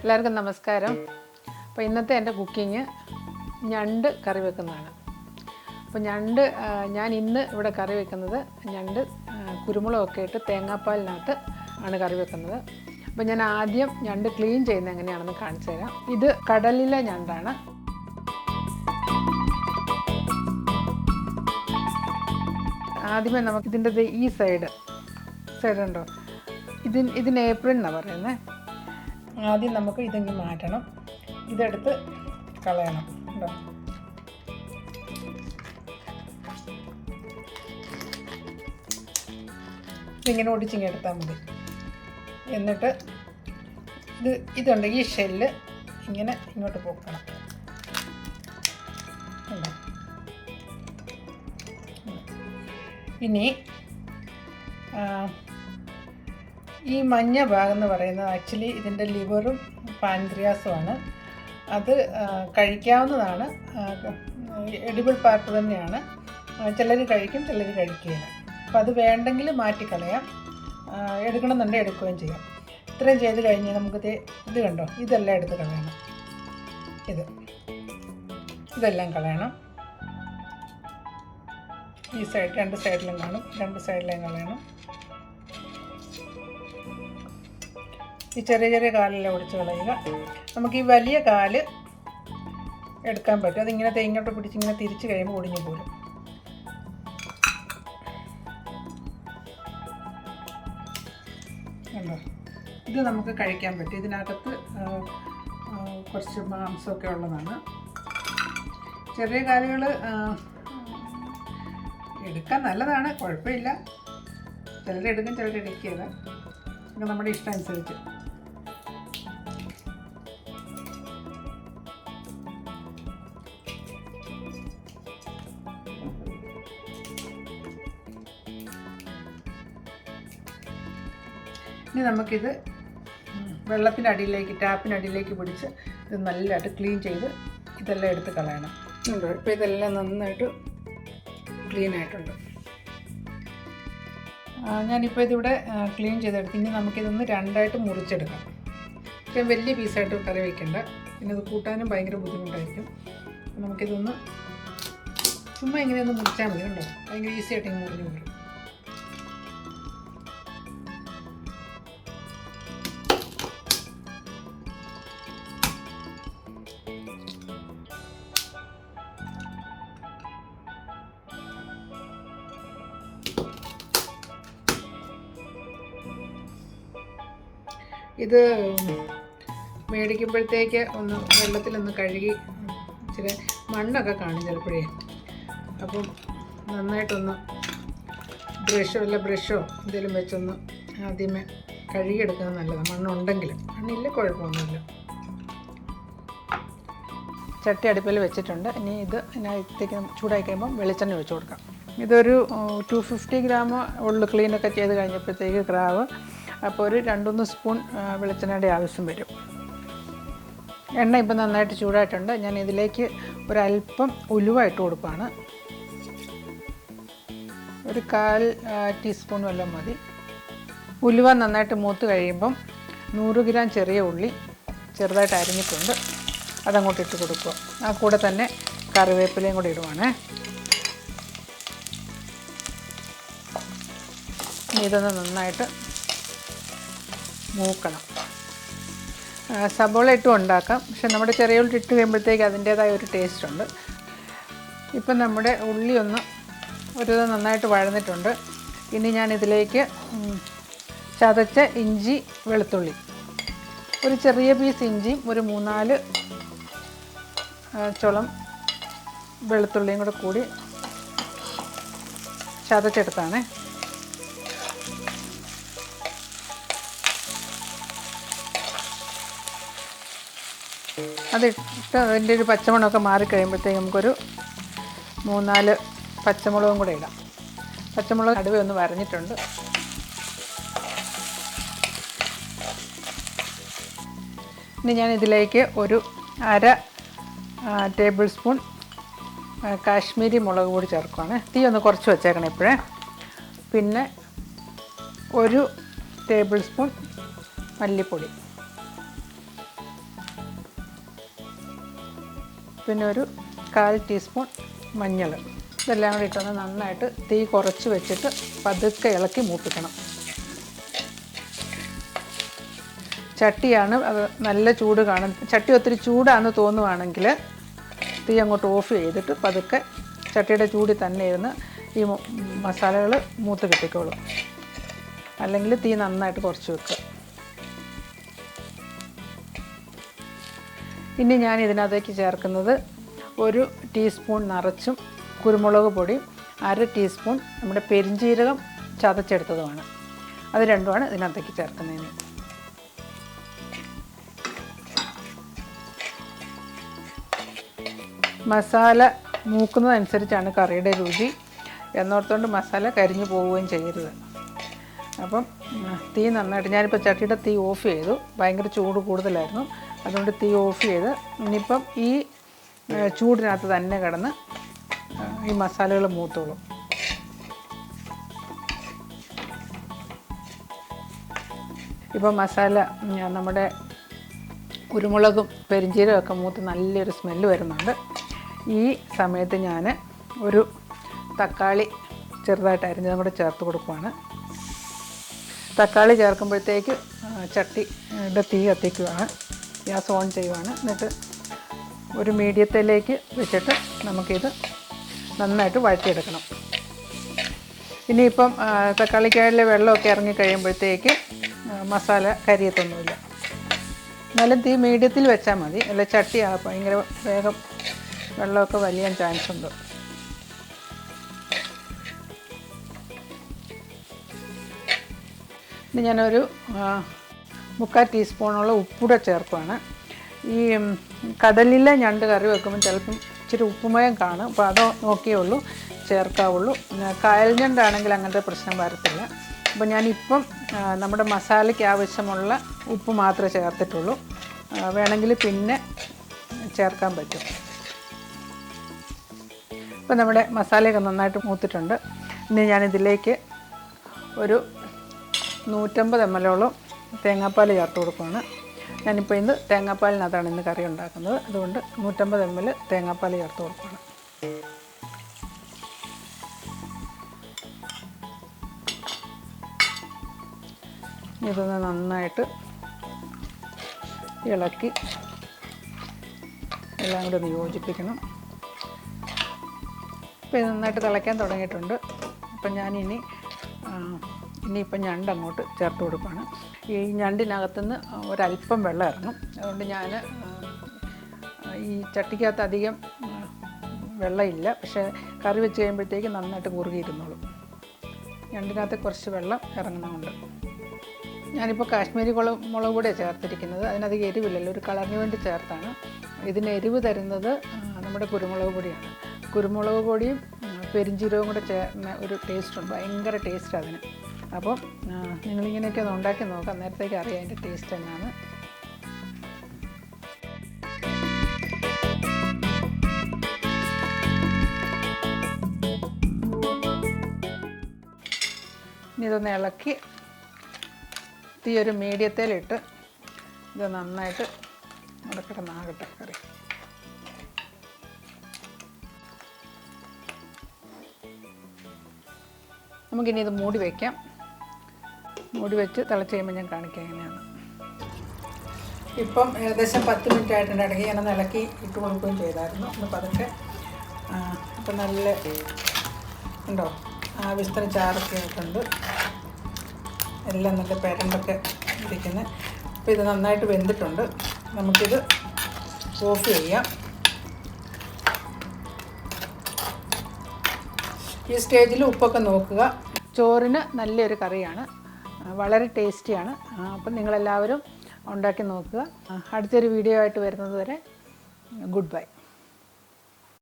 എല്ലാവർക്കും നമസ്കാരം. അപ്പോൾ ഇന്നത്തെ എൻ്റെ കുക്കിങ് ഞണ്ട് കറി വെക്കുന്നതാണ്. അപ്പോൾ ഞണ്ട് ഞാൻ ഇന്ന് ഇവിടെ കറി വെക്കുന്നത് ഞണ്ട് കുരുമുളകൊക്കെ ഇട്ട് തേങ്ങാപ്പാലിനകത്ത് ആണ് കറി വെക്കുന്നത്. അപ്പോൾ ഞാൻ ആദ്യം ഞണ്ട് ക്ലീൻ ചെയ്യുന്നത് എങ്ങനെയാണെന്ന് കാണിച്ചു തരാം. ഇത് കടലിലെ ഞണ്ടാണ്. ആദ്യമേ നമുക്കിതിൻ്റെ ഈ സൈഡ് ഉണ്ടോ, ഇതിന് ഏപ്രിൽ എന്നാണ് പറയുന്നത്. ആദ്യം നമുക്ക് ഇതെങ്കിൽ മാറ്റണം. ഇതെടുത്ത് കളയണം കേട്ടോ. ഇതിങ്ങനെ ഒടിച്ചിങ്ങനെ എടുത്താൽ മതി. എന്നിട്ട് ഇതുണ്ട്, ഈ ഷെല്ല് ഇങ്ങനെ ഇങ്ങോട്ട് പോക്കണം. ഇനി ഈ മഞ്ഞ ഭാഗം എന്ന് പറയുന്നത് ആക്ച്വലി ഇതിൻ്റെ ലിവറും പാൻക്രിയാസുമാണ്. അത് കഴിക്കാവുന്നതാണ്, എഡിബിൾ പാർട്ട് തന്നെയാണ്. ചിലർ കഴിക്കും, ചിലർ കഴിക്കുകയില്ല. അപ്പോൾ അത് വേണ്ടെങ്കിൽ മാറ്റിക്കളയാം, എടുക്കണമെന്നുണ്ടെങ്കിൽ എടുക്കുകയും ചെയ്യാം. ഇത്രയും ചെയ്ത് കഴിഞ്ഞ് നമുക്ക് ഇത് കണ്ടോ, ഇതെല്ലാം എടുത്ത് കളയണം. ഇതെല്ലാം കളയണം. ഈ സൈഡ് രണ്ട് സൈഡിലും കാണും, രണ്ട് സൈഡിലേയും കളയണം. ഈ ചെറിയ ചെറിയ കാലെല്ലാം ഒടിച്ച് കളയുക. നമുക്ക് ഈ വലിയ കാല് എടുക്കാൻ പറ്റും. അതിങ്ങനെ ഇങ്ങോട്ട് പിടിച്ചിങ്ങനെ തിരിച്ച് കഴിയുമ്പോൾ ഒടിഞ്ഞു പോരും. കണ്ടോ, ഇത് നമുക്ക് കഴിക്കാൻ പറ്റും. ഇതിനകത്ത് കുറച്ച് മാംസമൊക്കെ ഉള്ളതാണ്. ചെറിയ കാലുകൾ എടുക്കാൻ നല്ലതാണ്, കുഴപ്പമില്ല. ചിലരെടുക്കും, ചിലരെടുക്കില്ല. ഒക്കെ നമ്മുടെ ഇഷ്ടം അനുസരിച്ച്. ഇനി നമുക്കിത് വെള്ളത്തിനടിയിലേക്ക്, ടാപ്പിനടിയിലേക്ക് പിടിച്ച് ഇത് നല്ലതായിട്ട് ക്ലീൻ ചെയ്ത് ഇതെല്ലാം എടുത്ത് കളയണം. ഉണ്ടോ, ഇപ്പോൾ ഇതെല്ലാം നന്നായിട്ട് ക്ലീൻ ആയിട്ടുണ്ട്. ഞാനിപ്പോൾ ഇതിവിടെ ക്ലീൻ ചെയ്തെടുത്ത് ഇനി നമുക്കിതൊന്ന് രണ്ടായിട്ട് മുറിച്ചെടുക്കാം. ഇത്രയും വലിയ പീസായിട്ട് കറി വയ്ക്കേണ്ട, പിന്നെ ഇത് കൂട്ടാനും ഭയങ്കര ബുദ്ധിമുട്ടായിരിക്കും. നമുക്കിതൊന്ന് ചുമ്മാ ഇങ്ങനെയൊന്ന് മുറിച്ചാൽ മതി. കണ്ടോ, ഭയങ്കര ഈസി ആയിട്ട് ഇങ്ങനെ മുറിഞ്ഞു പോരും. ഇത് മേടിക്കുമ്പോഴത്തേക്ക് ഒന്ന് വെള്ളത്തിലൊന്ന് കഴുകി, ഇച്ചിരി മണ്ണൊക്കെ കാണും ചിലപ്പോഴേ. അപ്പം നന്നായിട്ടൊന്ന് ബ്രഷോ എന്തെങ്കിലും വെച്ചൊന്ന് ആദ്യമേ കഴുകിയെടുക്കുന്നത് നല്ലതാണ്. മണ്ണുണ്ടെങ്കിൽ, മണ്ണില്ല കുഴപ്പമൊന്നുമില്ല. ചട്ടി അടുപ്പിൽ വെച്ചിട്ടുണ്ട്. ഇനി ഇതിനകത്തേക്ക് ചൂടായി കഴിയുമ്പം വെളിച്ചെണ്ണ ഒഴിച്ച് കൊടുക്കാം. ഇതൊരു 250 ഗ്രാം ഉള്ളു ക്ലീനൊക്കെ ചെയ്ത് കഴിഞ്ഞപ്പോഴത്തേക്ക് ക്രാവ്. അപ്പോൾ ഒരു 2-3 സ്പൂൺ വെളിച്ചെണ്ണയുടെ ആവശ്യം വരും. എണ്ണ ഇപ്പം നന്നായിട്ട് ചൂടായിട്ടുണ്ട്. ഞാൻ ഇതിലേക്ക് ഒരല്പം ഉലുവ ഇട്ട് കൊടുക്കുകയാണ്. ഒരു 1/4 ടീസ്പൂൺ വല്ലതും മതി. ഉലുവ നന്നായിട്ട് മൂത്ത് കഴിയുമ്പം 100 ഗ്രാം ചെറിയ ഉള്ളി ചെറുതായിട്ട് അരിഞ്ഞിട്ടുണ്ട്, അതങ്ങോട്ട് ഇട്ട് കൊടുക്കുക. ആ കൂടെ തന്നെ കറിവേപ്പിലയും കൂടി ഇടുവാണേ. ഇതൊന്ന് നന്നായിട്ട് മൂക്കണം. സബോള ഇട്ടും ഉണ്ടാക്കാം, പക്ഷെ നമ്മുടെ ചെറിയ ഉള്ളി ഇട്ട് കഴിയുമ്പോഴത്തേക്ക് അതിൻ്റേതായ ഒരു ടേസ്റ്റ് ഉണ്ട്. ഇപ്പം നമ്മുടെ ഉള്ളി ഒരു നന്നായിട്ട് വഴന്നിട്ടുണ്ട്. ഇനി ഞാൻ ഇതിലേക്ക് ചതച്ച ഇഞ്ചി, വെളുത്തുള്ളി, ഒരു ചെറിയ പീസ് ഇഞ്ചിയും ഒരു 3-4 ചുളം വെളുത്തുള്ളിയും കൂടി ചതച്ചെടുത്താണ്. അതിട്ട് അതിൻ്റെ ഒരു പച്ചമുളകൊക്കെ മാറിക്കഴിയുമ്പോഴത്തേക്ക് നമുക്കൊരു 3-4 പച്ചമുളകും കൂടെ ഇടാം. പച്ചമുളക് നടുവേ ഒന്ന് വരഞ്ഞിട്ടുണ്ട്. ഇനി ഞാൻ ഇതിലേക്ക് ഒരു 1/2 ടേബിൾ സ്പൂൺ കാശ്മീരി മുളക് പൊടി ചേർക്കുകയാണ്. തീ ഒന്ന് കുറച്ച് വെച്ചേക്കണം ഇപ്പോഴേ. പിന്നെ 1 ടേബിൾ സ്പൂൺ മല്ലിപ്പൊടി, പിന്നെ ഒരു 1/4 ടീസ്പൂൺ മഞ്ഞൾ. ഇതെല്ലാം കൂടി ഇട്ടൊന്ന് നന്നായിട്ട് തീ കുറച്ച് വെച്ചിട്ട് പതുക്കെ ഇളക്കി മൂപ്പിക്കണം. ചട്ടിയാണ്, അത് നല്ല ചൂട് കാണും. ചട്ടി ഒത്തിരി ചൂടാണെന്ന് തോന്നുവാണെങ്കിൽ തീ അങ്ങോട്ട് ഓഫ് ചെയ്തിട്ട് പതുക്കെ ചട്ടിയുടെ ചൂടിൽ തന്നെ ഇരുന്ന് ഈ മസാലകൾ മൂത്ത് കിട്ടിക്കോളും. അല്ലെങ്കിൽ തീ നന്നായിട്ട് കുറച്ച് വെക്കുക. ഇനി ഞാൻ ഇതിനകത്തേക്ക് ചേർക്കുന്നത് 1 ടീസ്പൂൺ നിറച്ചും കുരുമുളക് പൊടി, 1/2 ടീസ്പൂൺ നമ്മുടെ പെരിഞ്ജീരകം ചതച്ചെടുത്തതുമാണ്. അത് രണ്ടുമാണ് ഇതിനകത്തേക്ക് ചേർക്കുന്നതിന്. മസാല മൂക്കുന്നതനുസരിച്ചാണ് കറിയുടെ രുചി എന്നോർത്തുകൊണ്ട് മസാല കരിഞ്ഞു പോവുകയും ചെയ്യരുത്. അപ്പം തീ നന്നായിട്ട്, ഞാനിപ്പോൾ ചട്ടിയുടെ തീ ഓഫ് ചെയ്തു. ഭയങ്കര ചൂട് കൂടുതലായിരുന്നു, അതുകൊണ്ട് തീ ഓഫ് ചെയ്ത് ഇനിയിപ്പം ഈ ചൂടിനകത്ത് തന്നെ കിടന്ന് ഈ മസാലകൾ മൂത്തോളും. ഇപ്പം മസാല നമ്മുടെ കുരുമുളകും പെരിഞ്ജീരകമൊക്കെ മൂത്ത് നല്ലൊരു സ്മെല്ല് വരുന്നുണ്ട്. ഈ സമയത്ത് ഞാൻ ഒരു തക്കാളി ചെറുതായിട്ട് അരിഞ്ഞതും കൂടെ ചേർത്ത് കൊടുക്കുവാണ്. തക്കാളി ചേർക്കുമ്പോഴത്തേക്ക് ചട്ടിയുടെ തീ കത്തിക്കുകയാണ്, ഗ്യാസ് ഓൺ ചെയ്യുവാണ്. എന്നിട്ട് ഒരു മീഡിയത്തിലേക്ക് വെച്ചിട്ട് നമുക്കിത് നന്നായിട്ട് വഴറ്റിയെടുക്കണം. ഇനിയിപ്പം തക്കാളിക്കായിലെ വെള്ളമൊക്കെ ഇറങ്ങി കഴിയുമ്പോഴത്തേക്ക് മസാല കരിയത്തൊന്നുമില്ല. എന്നാലും തീ മീഡിയത്തിൽ വെച്ചാൽ മതി, അല്ല ചട്ടി ഭയങ്കര വേഗം വെള്ളമൊക്കെ വലിയാൻ ചാൻസ് ഉണ്ട്. ഇനി ഞാനൊരു 3/4 ടീസ്പൂണോളം ഉപ്പൂടെ ചേർക്കുകയാണ്. ഈ കടലിലെ ഞണ്ട് കറി വെക്കുമ്പോൾ ചിലപ്പം ഇച്ചിരി ഉപ്പുമയം കാണും, അപ്പോൾ അത് നോക്കിയേ ഉള്ളൂ ചേർക്കാവുള്ളൂ. കായൽ ഞണ്ടാണെങ്കിൽ അങ്ങനത്തെ പ്രശ്നം വരത്തില്ല. അപ്പോൾ ഞാനിപ്പം നമ്മുടെ മസാലയ്ക്ക് ആവശ്യമുള്ള ഉപ്പ് മാത്രമേ ചേർത്തിട്ടുള്ളൂ. വേണമെങ്കിൽ പിന്നെ ചേർക്കാൻ പറ്റും. ഇപ്പം നമ്മുടെ മസാലയൊക്കെ നന്നായിട്ട് മൂത്തിട്ടുണ്ട്. ഇനി ഞാനിതിലേക്ക് ഒരു 150 ml തേങ്ങാപ്പാൽ ചേർത്ത് കൊടുക്കുകയാണ്. ഞാനിപ്പോൾ ഇന്ന് തേങ്ങാപ്പാലിനകത്താണ് ഇന്ന് കറി ഉണ്ടാക്കുന്നത്, അതുകൊണ്ട് 150 ml തേങ്ങാപ്പാൽ ചേർത്ത് കൊടുക്കുകയാണ്. ഇതൊന്ന് നന്നായിട്ട് ഇളക്കി എല്ലാം കൂടെ ഒന്ന് യോജിപ്പിക്കണം. ഇപ്പോൾ ഇത് നന്നായിട്ട് തിളയ്ക്കാൻ തുടങ്ങിയിട്ടുണ്ട്. അപ്പം ഇനിയിപ്പം ഞണ്ട് അങ്ങോട്ട് ചേർത്ത് കൊടുക്കുകയാണ്. ഈ ഞണ്ടിനകത്തുനിന്ന് ഒരല്പം വെള്ളം ഇറങ്ങും, അതുകൊണ്ട് ഞാൻ ഈ ചട്ടിക്കകത്ത് അധികം വെള്ളമില്ല, പക്ഷേ കറി വെച്ച് കഴിയുമ്പോഴത്തേക്ക് നന്നായിട്ട് കുറുകിയിരുന്നോളും. ഞണ്ടിനകത്ത് കുറച്ച് വെള്ളം ഇറങ്ങുന്നുണ്ട്. ഞാനിപ്പോൾ കാശ്മീരി മുളക് പൊടിയാണ് ചേർത്തിരിക്കുന്നത്. അതിനധികം എരിവില്ലല്ലോ, ഒരു കളറിന് വേണ്ടി ചേർത്താണ്. ഇതിന് എരിവ് തരുന്നത് നമ്മുടെ കുരുമുളക് പൊടിയാണ്. കുരുമുളക് പൊടിയും പെരിഞ്ജീരകവും കൂടെ ചേർന്ന ഒരു ടേസ്റ്റുണ്ട്, ഭയങ്കര ടേസ്റ്റ് അതിന്. അപ്പം നിങ്ങളിങ്ങനെയൊക്കെ ഒന്ന് ഉണ്ടാക്കി നോക്കാം, അന്നേരത്തേക്ക് അറിയാം അതിൻ്റെ ടേസ്റ്റ് എന്നാണ്. ഇനി ഇതൊന്ന് ഇളക്കി തീ ഒരു മീഡിയത്തിലിട്ട് ഇത് നന്നായിട്ട് കിടന്നാകട്ടെ കറി. നമുക്കിനി ഇത് മൂടി വയ്ക്കാം. മൂടി വെച്ച് തിളച്ച് കഴിയുമ്പോൾ ഞാൻ കാണിക്കാം എങ്ങനെയാണ്. ഇപ്പം ഏകദേശം 10 മിനിറ്റ് ആയിട്ടുണ്ട്. ഇടയ്ക്ക് ഞാൻ ഇളക്കി ഇട്ട് കൊടുക്കുകയും ചെയ്തായിരുന്നു. ഒന്ന് പതുക്കെ ഇപ്പം നല്ല ഉണ്ടോ ആവശ്യത്തിന് ചാറൊക്കെ ആയിട്ടുണ്ട്, എല്ലാം നല്ല പെരണ്ടൊക്കെ ഇരിക്കുന്നത്. അപ്പോൾ ഇത് നന്നായിട്ട് വെന്തിട്ടുണ്ട്. നമുക്കിത് ഓഫ് ചെയ്യാം. ഈ സ്റ്റേജിൽ ഉപ്പൊക്കെ നോക്കുക. ചോറിന് നല്ലൊരു കറിയാണ്, വളരെ ടേസ്റ്റിയാണ്. അപ്പം നിങ്ങളെല്ലാവരും ഉണ്ടാക്കി നോക്കുക. അടുത്തൊരു വീഡിയോ ആയിട്ട് വരുന്നത് വരെ ഗുഡ് ബൈ.